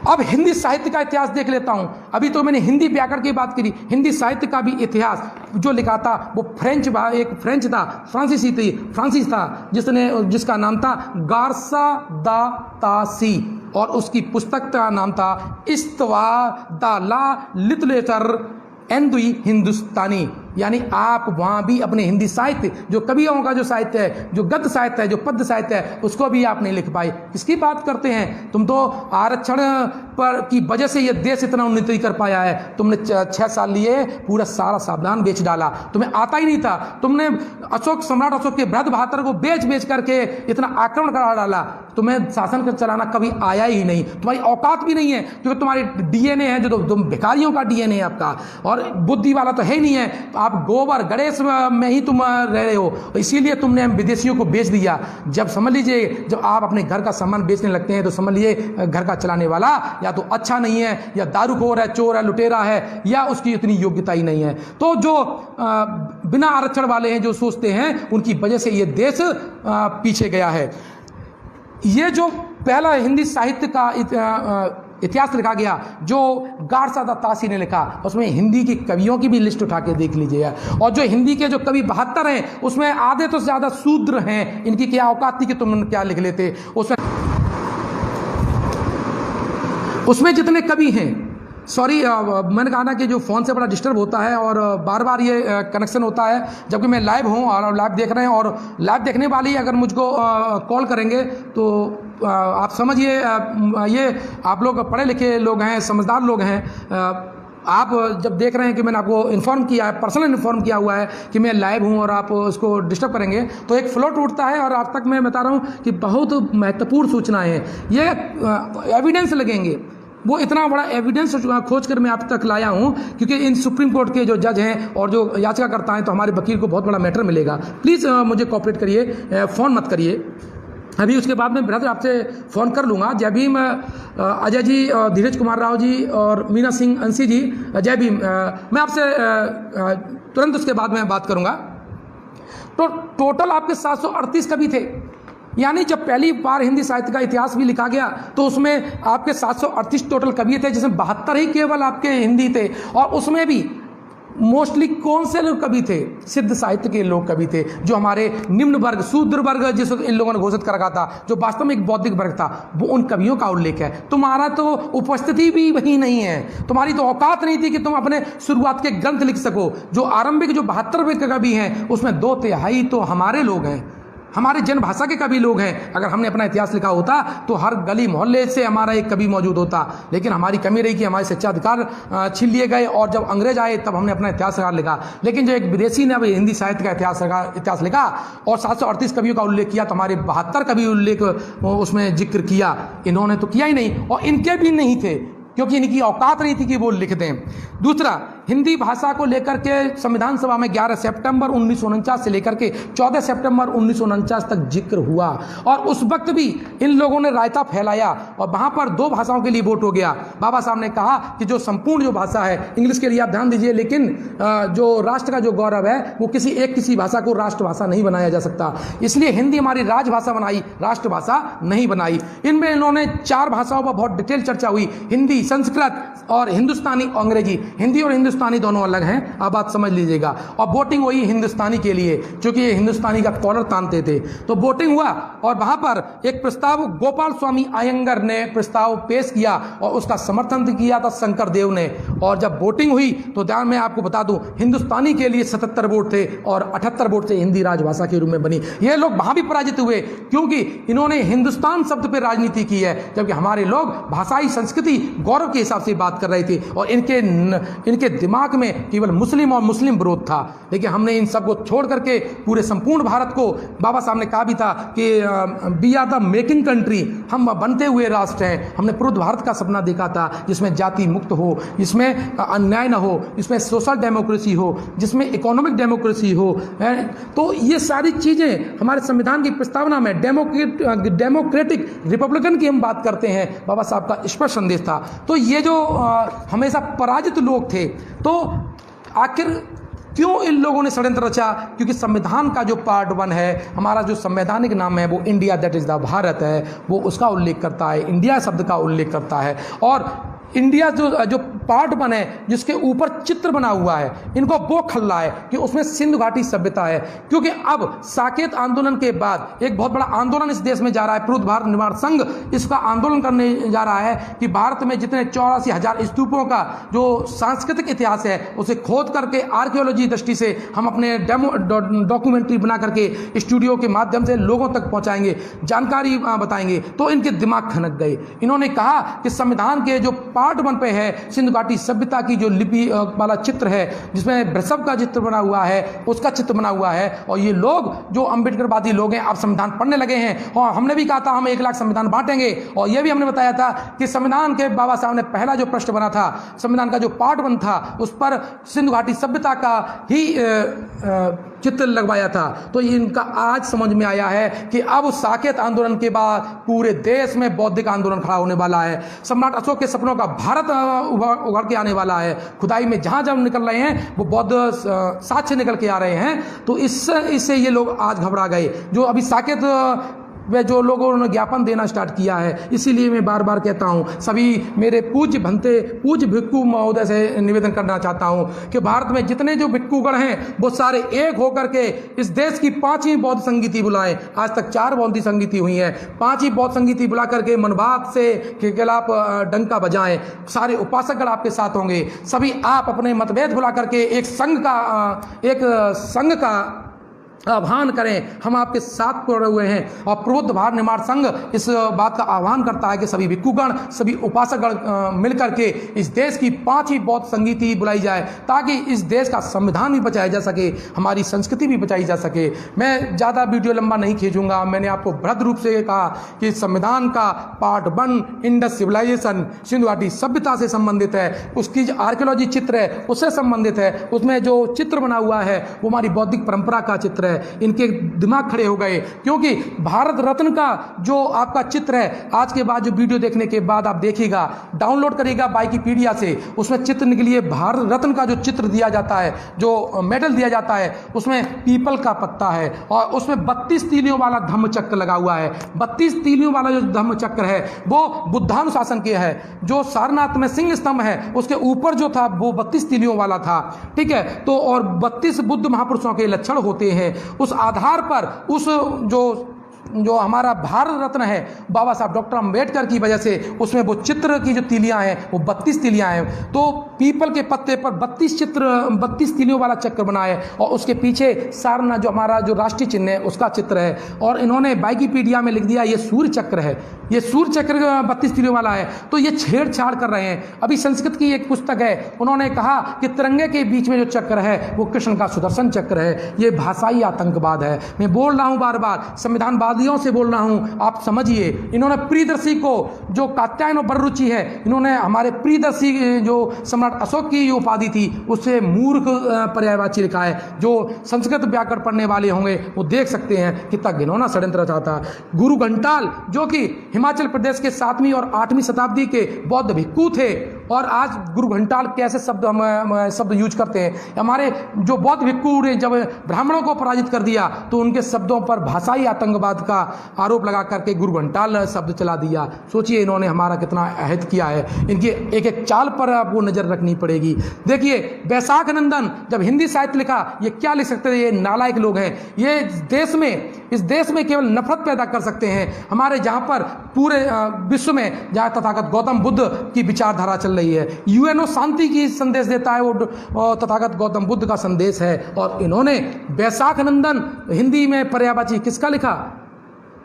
अब हिंदी साहित्य का इतिहास देख लेता हूं। अभी तो मैंने हिंदी व्याकरण की बात करी, हिंदी साहित्य का भी इतिहास जो लिखा था वो एक फ्रेंच था, फ्रांसीसी था, जिसका नाम था गार्सा दा तासी, और उसकी पुस्तक का नाम था इस्तवा द ला लिटरेचर एंदुई हिंदुस्तानी। यानी आप वहाँ भी अपने हिंदी साहित्य, जो कवियों का जो साहित्य है, जो गद्य साहित्य है, जो पद्य साहित्य है, उसको भी आप नहीं लिख पाए। किसकी बात करते हैं? तुम तो आरक्षण पर की वजह से ये देश इतना उन्नति कर पाया है। तुमने 6 साल लिए पूरा सारा सावधान बेच डाला, तुम्हें आता ही नहीं था। तुमने सम्राट अशोक के बृहद बहादुर को बेच करके इतना आक्रमण करा डाला। तुम्हें शासन कर चलाना कभी आया ही नहीं, तुम्हारी औकात भी नहीं है, क्योंकि तुम्हारी डीएनए है जो तुम भिखारियों का डीएनए है आपका, और बुद्धि वाला तो है ही नहीं है। आप गोबर गणेश में ही तुम रह रहे हो, इसीलिए तुमने विदेशियों को बेच दिया। जब समझ लीजिए, जब आप अपने घर का सामान बेचने लगते हैं तो समझ लीजिए घर का चलाने वाला या तो अच्छा नहीं है, या दारूखोर है, चोर है, लुटेरा है, या उसकी इतनी योग्यता ही नहीं है। तो जो बिना आरक्षण वाले हैं, जो सोचते हैं, उनकी वजह से ये देश पीछे गया है। ये जो पहला हिंदी साहित्य का इतिहास लिखा गया, जो गार्सा दा तासी ने लिखा, उसमें हिंदी की कवियों की भी लिस्ट उठा के देख लीजिएगा। और जो हिंदी के जो कवि 72 हैं, उसमें आधे तो ज्यादा शूद्र हैं। इनकी क्या औकात थी कि तुम क्या लिख लेते? उसमें जितने कवि हैं, सॉरी मैंने कहा ना कि जो फ़ोन से बड़ा डिस्टर्ब होता है और बार बार ये कनेक्शन होता है, जबकि मैं लाइव हूँ और लाइव देख रहे हैं, और लाइव देखने वाले अगर मुझको कॉल करेंगे तो आप समझिए, ये आप लोग पढ़े लिखे लोग हैं, समझदार लोग हैं। आप जब देख रहे हैं कि मैंने आपको इन्फॉर्म किया है, पर्सनल इन्फॉर्म किया हुआ है कि मैं लाइव हूं और आप उसको डिस्टर्ब करेंगे, तो एक फ्लो टूटता है। और आज तक मैं बता रहा हूं कि बहुत महत्वपूर्ण सूचनाएं हैं, ये एविडेंस लगेंगे। वो इतना बड़ा एविडेंस खोज कर मैं आप तक लाया हूं, क्योंकि इन सुप्रीम कोर्ट के जो जज हैं और जो याचिकाकर्ता हैं, तो हमारे वकील को बहुत बड़ा मैटर मिलेगा। प्लीज़ मुझे कॉपरेट करिए, फ़ोन मत करिए। अभी उसके बाद मैं ब्रदर आपसे फ़ोन कर लूँगा। जय भीम अजय जी, धीरज कुमार राव जी और मीना सिंह अंशी जी, जय भीम। मैं आपसे तुरंत उसके बाद में बात करूँगा। तो टोटल आपके 738 कवि थे। यानी जब पहली बार हिंदी साहित्य का इतिहास भी लिखा गया तो उसमें आपके 738 टोटल कवि थे, जिसमें 72 ही केवल आपके हिंदी थे। और उसमें भी मोस्टली कौन से लोग कवि थे? सिद्ध साहित्य के लोग कवि थे, जो हमारे निम्न वर्ग, शूद्र वर्ग जिस इन लोगों ने घोषित कर रखा था, जो वास्तव में एक बौद्धिक वर्ग था, वो उन कवियों का उल्लेख है। तुम्हारा तो उपस्थिति भी वही नहीं है, तुम्हारी तो औकात नहीं थी कि तुम अपने शुरुआत के ग्रंथ लिख सको। जो आरंभिक जो 72 कवि हैं, उसमें 2/3 तो हमारे लोग हैं, हमारे जनभाषा के कवि लोग हैं। अगर हमने अपना इतिहास लिखा होता तो हर गली मोहल्ले से हमारा एक कवि मौजूद होता, लेकिन हमारी कमी रही कि हमारे शिक्षाधिकार छीन लिए गए, और जब अंग्रेज आए तब हमने अपना इतिहास लिखा। लेकिन जो एक विदेशी ने अब हिंदी साहित्य का इतिहास लिखा और 738 कवियों का उल्लेख किया, तो हमारे 72 कवि उल्लेख उसमें जिक्र किया, इन्होंने तो किया ही नहीं, और इनके भी नहीं थे, क्योंकि इनकी औकात नहीं थी कि वो लिख दें। दूसरा, हिंदी भाषा को लेकर के संविधान सभा में 11 सितंबर 1949 से लेकर के 14 सितंबर 1949 तक जिक्र हुआ, और उस वक्त भी इन लोगों ने रायता फैलाया और वहाँ पर 2 भाषाओं के लिए वोट हो गया। बाबा साहब ने कहा कि जो संपूर्ण जो भाषा है, इंग्लिश के लिए आप ध्यान दीजिए, लेकिन जो राष्ट्र का जो गौरव है वो किसी भाषा को राष्ट्रभाषा नहीं बनाया जा सकता, इसलिए हिंदी हमारी राजभाषा बनाई, राष्ट्रभाषा नहीं बनाई। इनमें इन्होंने 4 भाषाओं पर बहुत डिटेल चर्चा हुई, हिंदी, संस्कृत और हिंदुस्तानी और अंग्रेजी। हिंदी और हिंदुस्तानी दोनों अलग हैं, आप बात समझ लीजिएगा। और वोटिंग हुई हिंदुस्तानी के लिए, क्योंकि ये हिंदुस्तानी का कॉलर तानते थे, तो वोटिंग हुआ। और वहां पर एक प्रस्ताव गोपाल स्वामी अयंगर ने प्रस्ताव पेश किया और उसका समर्थन किया था शंकर देव ने। और जब वोटिंग हुई तो ध्यान में आपको बता दूं, हिंदुस्तानी के लिए 77 वोट थे और 78 वोट थे हिंदी राजभाषा के रूप में बनी। ये लोग वहां भी पराजित हुए, क्योंकि इन्होंने हिंदुस्तान शब्द पर राजनीति की है, जबकि हमारे लोग भाषाई संस्कृति गौरव के हिसाब से बात कर रहे थे। और इनके दिमाग में केवल मुस्लिम और मुस्लिम विरोध था। लेकिन हमने इन सब को छोड़ करके पूरे संपूर्ण भारत को, बाबा साहब ने कहा भी था कि we are the making country, हम बनते हुए राष्ट्र हैं। हमने पूर्ण भारत का सपना देखा था जिसमें जाति मुक्त हो, जिसमें अन्याय न हो, जिसमें सोशल डेमोक्रेसी हो, जिसमें इकोनॉमिक डेमोक्रेसी हो। तो ये सारी चीज़ें हमारे संविधान की प्रस्तावना में डेमोक्रेटिक रिपब्लिकन की हम बात करते हैं, बाबा साहब का स्पष्ट संदेश था। तो ये जो हमेशा पराजित लोग थे, तो आखिर क्यों इन लोगों ने षड्यंत्र रचा? क्योंकि संविधान का जो पार्ट 1 है, हमारा जो संवैधानिक नाम है वो India that is the Bharat है, वो उसका उल्लेख करता है, इंडिया शब्द का उल्लेख करता है। और इंडिया जो पार्ट 1 है जिसके ऊपर चित्र बना हुआ है, इनको वो खल्ला है कि उसमें सिंधु घाटी सभ्यता है। क्योंकि अब साकेत आंदोलन के बाद एक बहुत बड़ा आंदोलन इस देश में जा रहा है, पूर्ण भारत निर्माण संघ इसका आंदोलन करने जा रहा है कि भारत में जितने 84,000 स्तूपों का जो सांस्कृतिक इतिहास है उसे खोद करके आर्कियोलॉजी दृष्टि से हम अपने डॉक्यूमेंट्री बना करके स्टूडियो के माध्यम से लोगों तक पहुंचाएंगे, जानकारी बताएंगे। तो इनके दिमाग खनक गए। इन्होंने कहा कि संविधान के जो पार्ट 1 पे है सिंधु घाटी सभ्यता की जो लिपि वाला चित्र है, जिसमें वृषभ का चित्र बना हुआ है, उसका चित्र बना हुआ है। और ये लोग जो अम्बेडकरवादी लोग हैं अब संविधान पढ़ने लगे हैं। और हमने भी कहा था हम 1 लाख संविधान बांटेंगे, और ये भी हमने बताया था कि संविधान के बाबा साहब ने पहला जो पृष्ठ बना था, संविधान का जो पार्ट 1 था, उस पर सिंधु घाटी सभ्यता का ही चित्र लगवाया था। तो इनका आज समझ में आया है कि अब साकेत आंदोलन के बाद पूरे देश में बौद्धिक आंदोलन खड़ा होने वाला है। सम्राट अशोक के सपनों का भारत उभर के आने वाला है। खुदाई में जहां जब निकल रहे हैं वो बौद्ध साक्ष्य निकल के आ रहे हैं। तो इससे ये लोग आज घबरा गए। जो अभी साकेत वे जो लोगों ने ज्ञापन देना स्टार्ट किया है, इसीलिए मैं बार बार कहता हूं, सभी मेरे पूज्य भिक्खु महोदय से निवेदन करना चाहता हूं कि भारत में जितने जो भिक्खुगण हैं वो सारे एक होकर के इस देश की 5वीं बौद्ध संगीति बुलाएं। आज तक 4 बौद्ध संगीति हुई हैं, 5वीं बौद्ध संगीति बुला करके मनवाद से के खिलाफ डंका बजाएं। सारे उपासकगण आपके साथ होंगे। सभी आप अपने मतभेद भुला करके एक संघ का आह्वान करें। हम आपके साथ पड़े हुए हैं। और प्रबुद्ध भारत निर्माण संघ इस बात का आह्वान करता है कि सभी भिक्षुगण, सभी उपासकगण मिलकर के इस देश की 5वीं बौद्ध संगीति बुलाई जाए, ताकि इस देश का संविधान भी बचाया जा सके, हमारी संस्कृति भी बचाई जा सके। मैं ज़्यादा वीडियो लंबा नहीं खींचूंगा। मैंने आपको बृहद रूप से कहा कि संविधान का पार्ट 1 इंडस सिविलाइजेशन, सिंधु घाटी सभ्यता से संबंधित है, उसकी जो आर्कियोलॉजी चित्र है उससे संबंधित है। उसमें जो चित्र बना हुआ है वो हमारी बौद्धिक परंपरा का चित्र है। इनके दिमाग खड़े हो गए, क्योंकि भारत रत्न का जो आपका चित्र है, आज के बाद जो वीडियो देखने के बाद आप देखिएगा, डाउनलोड करिएगा विकिपीडिया से, उसमें चित्र निकलिए। भारत रत्न का जो चित्र दिया जाता है, जो मेडल दिया जाता है, उसमें पीपल का पत्ता है और उसमें 32 तीलियों वाला धम्म चक्र लगा हुआ है। 32 तीलियों वाला जो धम्म चक्र है वो बुद्धानुशासन के है। जो सारनाथ में सिंह स्तंभ है उसके ऊपर जो था वो 32 तीलियों वाला था। ठीक है, तो और 32 बुद्ध महापुरुषों के लक्षण होते हैं। उस आधार पर उस जो हमारा भारत रत्न है बाबा साहब डॉक्टर अंबेडकर की वजह से उसमें वो चित्र की जो तीलियां हैं वो 32 तीलियां हैं। तो पीपल के पत्ते पर 32 तीलियों वाला चक्र बना है और उसके पीछे सारनाथ जो हमारा जो राष्ट्रीय चिन्ह है उसका चित्र है। और इन्होंने विकिपीडिया में लिख दिया ये सूर्य चक्र है, ये सूर्य चक्र 32 तीलियों वाला है। तो ये छेड़छाड़ कर रहे हैं। अभी संस्कृत की एक पुस्तक है, उन्होंने कहा कि तिरंगे के बीच में जो चक्र है वो कृष्ण का सुदर्शन चक्र है। ये भाषाई आतंकवाद है। मैं बोल रहा हूं बार बार, संविधानवादियों से बोल रहा हूं, आप समझिए। इन्होंने प्रियदर्शी को जो कात्यायन और बररुचि है, इन्होंने हमारे प्रियदर्शी जो सम्राट अशोक की उपाधि थी उससे मूर्ख पर्यायवाची लिखा है। जो संस्कृत व्याकरण पढ़ने वाले होंगे वो देख सकते हैं कितना घिनौना षड्यंत्र था। गुरु घंटाल जो कि हिमाचल प्रदेश के 7वीं और 8वीं शताब्दी के बौद्ध भिक्खु थे, और आज गुरु घंटाल कैसे शब्द यूज करते हैं। हमारे जो बौद्ध भिक्खु ने जब ब्राह्मणों को पराजित कर दिया तो उनके शब्दों पर भाषाई आतंकवाद का आरोप लगा करके गुरु घंटाल शब्द चला दिया। सोचिए इन्होंने हमारा कितना अहित किया है। इनकी एक एक चाल पर आपको नजर रखनी पड़ेगी। देखिए वैशाख नंदन जब हिंदी साहित्य लिखा, ये क्या लिख सकते थे? ये नालायक लोग हैं। ये इस देश में केवल नफरत पैदा कर सकते हैं। हमारे जहां पर पूरे विश्व में जहां तथागत गौतम बुद्ध की विचारधारा चल रही है, यूएनओ शांति की संदेश देता है, वो तथागत गौतम बुद्ध का संदेश है। और इन्होंने वैशाख नंदन हिंदी में पर्यायवाची किसका लिखा?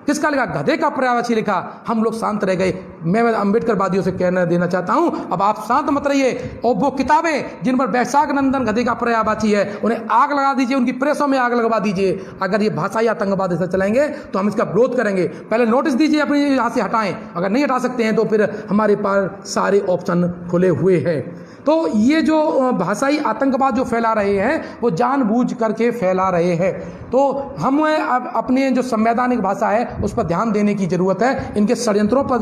किसका लिखा? गधे का पर्यायवाची लिखा। हम लोग शांत रह गए। मैं अम्बेडकरवादियों से कहना देना चाहता हूं, अब आप शांत मत रहिए। और वो किताबें जिन पर वैशाख नंदन गधे का पर्यायवाची है, उन्हें आग लगा दीजिए, उनकी प्रेसों में आग लगवा दीजिए। अगर ये भाषाई आतंकवाद ऐसा चलाएंगे तो हम इसका विरोध करेंगे। पहले नोटिस दीजिए, अपने यहाँ से हटाएं। अगर नहीं हटा सकते हैं तो फिर हमारे पास सारे ऑप्शन खुले हुए हैं। तो ये जो भाषाई आतंकवाद जो फैला रहे हैं वो जानबूझ करके फैला रहे हैं। तो हमें अपने जो संवैधानिक भाषा है उस पर ध्यान देने की ज़रूरत है, इनके षड्यंत्रों पर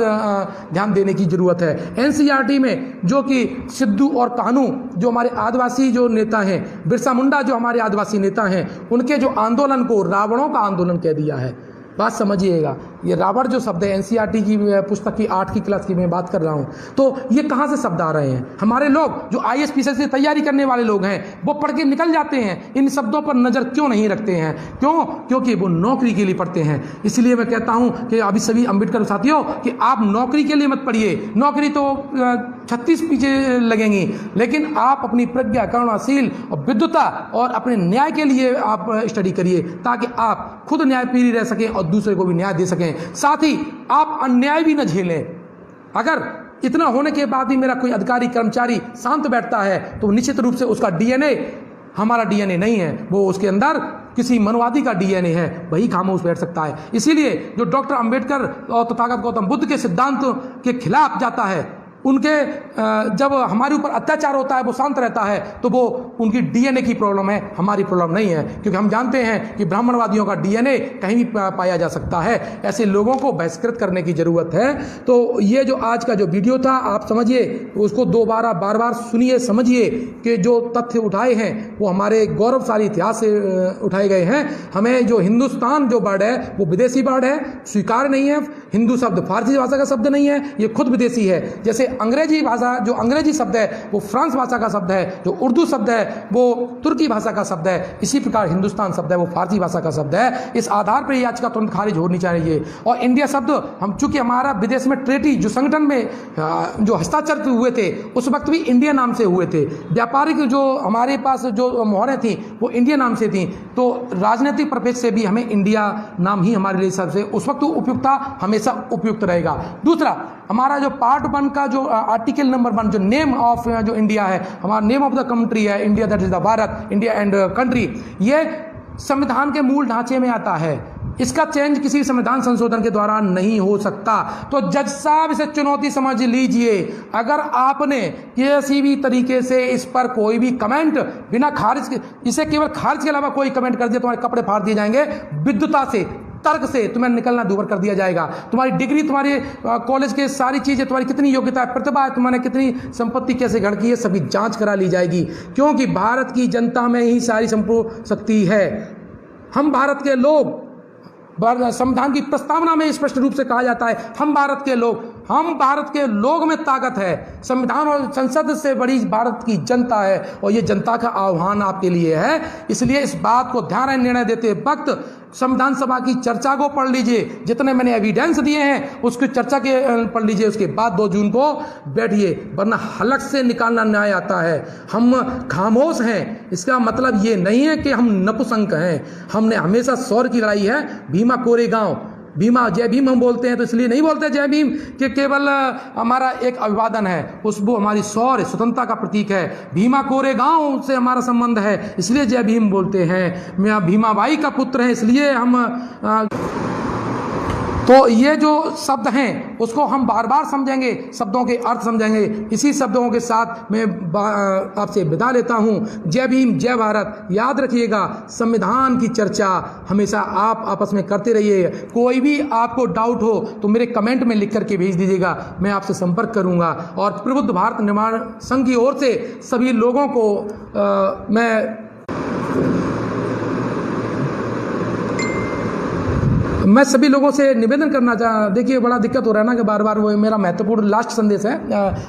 ध्यान देने की ज़रूरत है। एनसीईआरटी में जो कि सिद्धू और कान्हू जो हमारे आदिवासी जो नेता हैं, बिरसा मुंडा जो हमारे आदिवासी नेता हैं, उनके जो आंदोलन को रावणों का आंदोलन कह दिया है। बात समझिएगा, ये रावण जो शब्द है एनसीईआरटी की पुस्तक की 8वीं क्लास की मैं बात कर रहा हूँ, तो ये कहाँ से शब्द आ रहे हैं? हमारे लोग जो आईएएस पीसीएस की तैयारी करने वाले लोग हैं वो पढ़ के निकल जाते हैं। इन शब्दों पर नज़र क्यों नहीं रखते हैं? क्यों? क्योंकि वो नौकरी के लिए पढ़ते हैं। इसलिए मैं कहता हूँ कि अभी सभी अम्बेडकर साथियों कि आप नौकरी के लिए मत पढ़िए, नौकरी तो 36 पीछे लगेंगी, लेकिन आप अपनी प्रज्ञा, करुणाशील और विद्वता और अपने न्याय के लिए आप स्टडी करिए, ताकि आप खुद न्यायप्रिय रह सकें और दूसरे को भी न्याय दे सकें। साथ ही आप अन्याय भी न झेलें। अगर इतना होने के बाद भी मेरा कोई अधिकारी कर्मचारी शांत बैठता है तो निश्चित रूप से उसका डीएनए हमारा डीएनए नहीं है, वो उसके अंदर किसी मनवादी का डीएनए है, वही खामोश बैठ सकता है। इसीलिए जो डॉक्टर अंबेडकर और तथागत गौतम बुद्ध के सिद्धांतों के खिलाफ जाता है, उनके जब हमारे ऊपर अत्याचार होता है वो शांत रहता है, तो वो उनकी डीएनए की प्रॉब्लम है, हमारी प्रॉब्लम नहीं है। क्योंकि हम जानते हैं कि ब्राह्मणवादियों का डीएनए कहीं भी पाया जा सकता है। ऐसे लोगों को बहिष्कृत करने की ज़रूरत है। तो ये जो आज का जो वीडियो था, आप समझिए, उसको दोबारा बार बार सुनिए, समझिए कि जो तथ्य उठाए हैं वो हमारे गौरवशाली इतिहास से उठाए गए हैं। हमें जो हिंदुस्तान जो वर्ड है वो विदेशी वर्ड है, स्वीकार नहीं है। हिंदू शब्द फारसी भाषा का शब्द नहीं है, ये खुद विदेशी है। जैसे अंग्रेजी भाषा, जो अंग्रेजी शब्द है वो फ्रांस भाषा का शब्द है, जो उर्दू शब्द है वो तुर्की भाषा का शब्द है, इसी प्रकार हिंदुस्तान शब्द है वो फारसी भाषा का शब्द है। इस आधार पर याचिका तुरंत खारिज होनी चाहिए। और इंडिया शब्द हम, चूंकि हमारा विदेश में ट्रेटी जो संगठन में जो हस्ताक्षर हुए थे उस वक्त भी इंडिया नाम से हुए थे। व्यापारिक जो हमारे पास जो मोहरें थी वो इंडिया नाम से थी। तो राजनीतिक परिप्रेक्ष्य से भी हमें इंडिया नाम ही हमारे लिए सबसे उस वक्त उपयुक्त था, हमेशा उपयुक्त रहेगा। दूसरा, हमारा जो पार्ट 1 का जो आर्टिकल नंबर 1 जो नेम ऑफ जो इंडिया है, हमारा नेम ऑफ द कंट्री है India, that is the Bharat, India and country, ये संविधान के मूल ढांचे में आता है। इसका चेंज किसी संविधान संशोधन के द्वारा नहीं हो सकता। तो जज साहब इसे चुनौती समझ लीजिए। अगर आपने किसी भी तरीके से इस पर कोई भी कमेंट बिना खारिज के, इसे केवल खारिज के अलावा कोई कमेंट कर दिया, तुम्हारे कपड़े फाड़ दिए जाएंगे। विद्वता से, तर्क से तुम्हें निकलना दूर कर दिया जाएगा। तुम्हारी डिग्री, तुम्हारे कॉलेज के सारी चीज़ें, तुम्हारी कितनी योग्यता है, प्रतिभा है, तुम्हारे कितनी संपत्ति कैसे गढ़ की है, सभी जांच करा ली जाएगी। क्योंकि भारत की जनता में ही सारी संपूर्ण शक्ति है। हम भारत के लोग, संविधान की प्रस्तावना में स्पष्ट रूप से कहा जाता है, हम भारत के लोग में ताकत है। संविधान और संसद से बड़ी भारत की जनता है, और ये जनता का आह्वान आपके लिए है। इसलिए इस बात को ध्यान में निर्णय देते वक्त संविधान सभा की चर्चा को पढ़ लीजिए, जितने मैंने एविडेंस दिए हैं उसकी चर्चा के पढ़ लीजिए। उसके बाद 2 जून को बैठिए, वरना हलक से निकालना न्याय आता है। हम खामोश हैं, इसका मतलब ये नहीं है कि हम नपुंसक हैं। हमने हमेशा शौर्य की लड़ाई है। भीमा कोरेगांव, भीमा, जय भीम हम बोलते हैं तो इसलिए नहीं बोलते जय भीम कि केवल हमारा एक अभिवादन है, वो हमारी शौर्य, स्वतंत्रता का प्रतीक है। भीमा कोरेगांव से हमारा संबंध है, इसलिए जय भीम बोलते हैं। मैं भीमाबाई का पुत्र है, इसलिए हम तो ये जो शब्द हैं उसको हम बार बार समझेंगे, शब्दों के अर्थ समझेंगे। इसी शब्दों के साथ मैं आपसे विदा लेता हूँ। जय भीम, जय भारत। याद रखिएगा, संविधान की चर्चा हमेशा आप आपस में करते रहिए। कोई भी आपको डाउट हो तो मेरे कमेंट में लिख करके भेज दीजिएगा, मैं आपसे संपर्क करूँगा। और प्रबुद्ध भारत निर्माण संघ की ओर से सभी लोगों को मैं सभी लोगों से निवेदन करना देखिए, बड़ा दिक्कत हो रहा है ना कि बार बार, वो मेरा महत्वपूर्ण लास्ट संदेश है,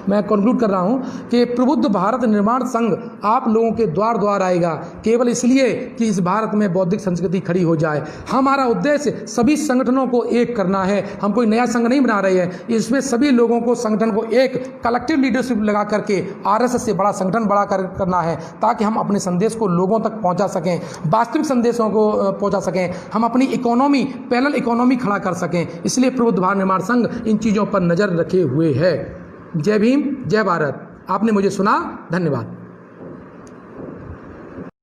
मैं कंक्लूड कर रहा हूँ कि प्रबुद्ध भारत निर्माण संघ आप लोगों के द्वार द्वार आएगा, केवल इसलिए कि इस भारत में बौद्धिक संस्कृति खड़ी हो जाए। हमारा उद्देश्य सभी संगठनों को एक करना है। हम कोई नया संघ नहीं बना रहे हैं, इसमें सभी लोगों को, संगठन को एक कलेक्टिव लीडरशिप लगा करके आरएसएस से बड़ा संगठन बड़ा करना है, ताकि हम अपने संदेश को लोगों तक पहुँचा सकें, वास्तविक संदेशों को पहुँचा सकें। हम अपनी इकोनॉमी पैरेलल नेशनल इकोनॉमी खड़ा कर सकें। इसलिए प्रबुद्ध भारत निर्माण संघ इन चीज़ों पर नज़र रखे हुए है। जय भीम, जय भारत। आपने मुझे सुना, धन्यवाद।